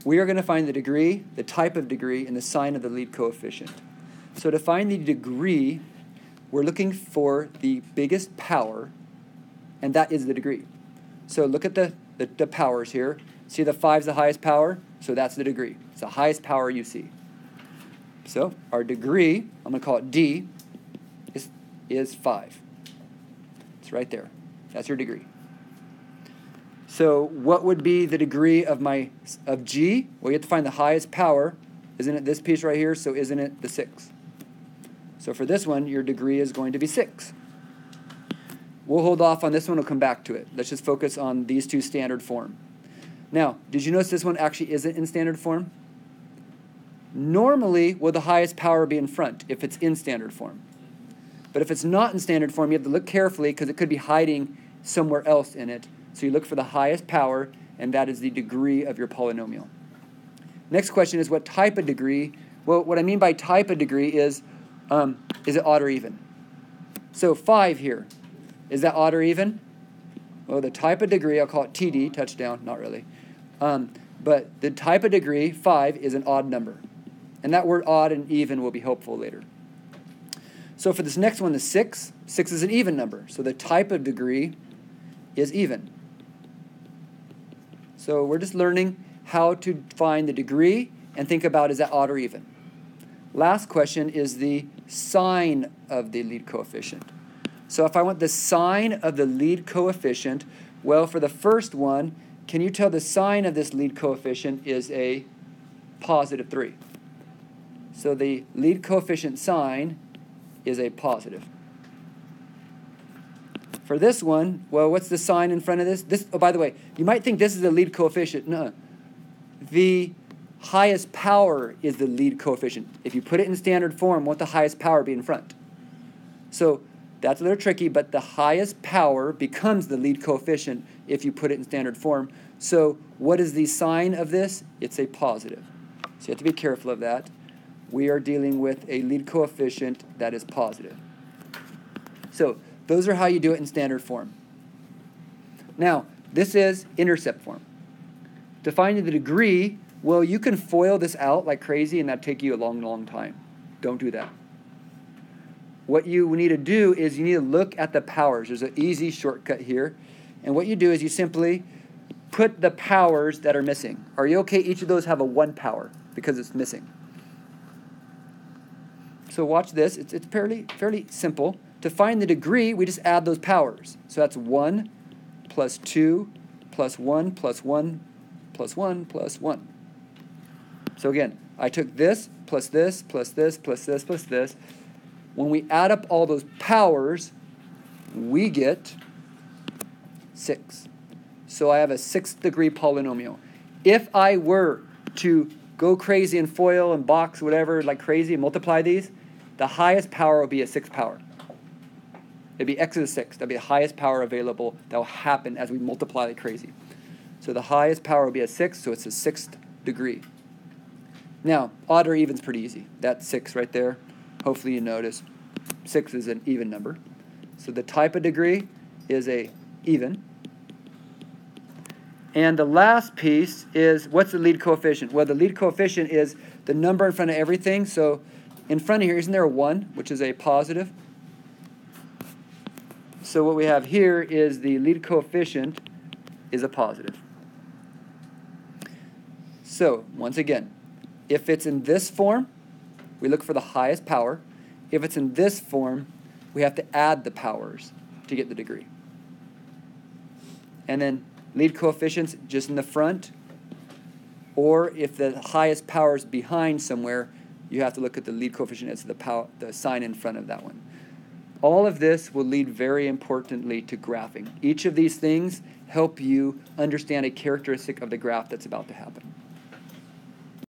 we are going to find the degree, the type of degree, and the sign of the lead coefficient. So to find the degree, we're looking for the biggest power, and that is the degree. So look at the powers here. See the 5's the highest power? So that's the degree. It's the highest power you see. So our degree, I'm going to call it D, is 5. It's right there. That's your degree. So what would be the degree of G? Well, you have to find the highest power. Isn't it this piece right here? So isn't it the 6? So for this one, your degree is going to be 6. We'll hold off on this one. We'll come back to it. Let's just focus on these two standard form. Now, did you notice this one actually isn't in standard form? Normally, will the highest power be in front if it's in standard form? But if it's not in standard form, you have to look carefully because it could be hiding somewhere else in it. So you look for the highest power, and that is the degree of your polynomial. Next question is what type of degree? Well, what I mean by type of degree is it odd or even? So 5 here, is that odd or even? Well, the type of degree, I'll call it TD, touchdown, not really. But the type of degree, 5, is an odd number. And that word odd and even will be helpful later. So for this next one, the 6 is an even number. So the type of degree is even. So we're just learning how to find the degree and think about is that odd or even. Last question is the sign of the lead coefficient. So if I want the sign of the lead coefficient, well, for the first one, can you tell the sign of this lead coefficient is a positive 3? So the lead coefficient sign is a positive. For this one, well, what's the sign in front of this? Oh, by the way, you might think this is the lead coefficient. No. The highest power is the lead coefficient. If you put it in standard form, won't the highest power be in front? So that's a little tricky, but the highest power becomes the lead coefficient if you put it in standard form. So what is the sign of this? It's a positive. So you have to be careful of that. We are dealing with a lead coefficient that is positive. So those are how you do it in standard form. Now, this is intercept form. To find the degree, well, you can FOIL this out like crazy, and that'd take you a long, long time. Don't do that. What you need to do is you need to look at the powers. There's an easy shortcut here. And what you do is you simply put the powers that are missing. Are you okay? Each of those have a 1 power because it's missing. So watch this. It's fairly simple. To find the degree, we just add those powers. So that's 1 plus 2 plus 1 plus 1 plus 1 plus 1. So again, I took this plus this plus this plus this plus this. When we add up all those powers, we get 6. So I have a 6th degree polynomial. If I were to go crazy and FOIL and box whatever like crazy and multiply these, the highest power would be a 6th power. It'd be x to the 6th. That'd be the highest power available that will happen as we multiply like crazy. So the highest power would be a 6, so it's a 6th degree. Now, odd or even is pretty easy. That's 6 right there. Hopefully you notice 6 is an even number. So the type of degree is a even. And the last piece is, what's the lead coefficient? Well, the lead coefficient is the number in front of everything. So in front of here, isn't there a 1, which is a positive? So what we have here is the lead coefficient is a positive. So once again, if it's in this form, we look for the highest power. If it's in this form, we have to add the powers to get the degree. And then lead coefficients just in the front, or if the highest power is behind somewhere, you have to look at the lead coefficient as the sign in front of that one. All of this will lead very importantly to graphing. Each of these things help you understand a characteristic of the graph that's about to happen.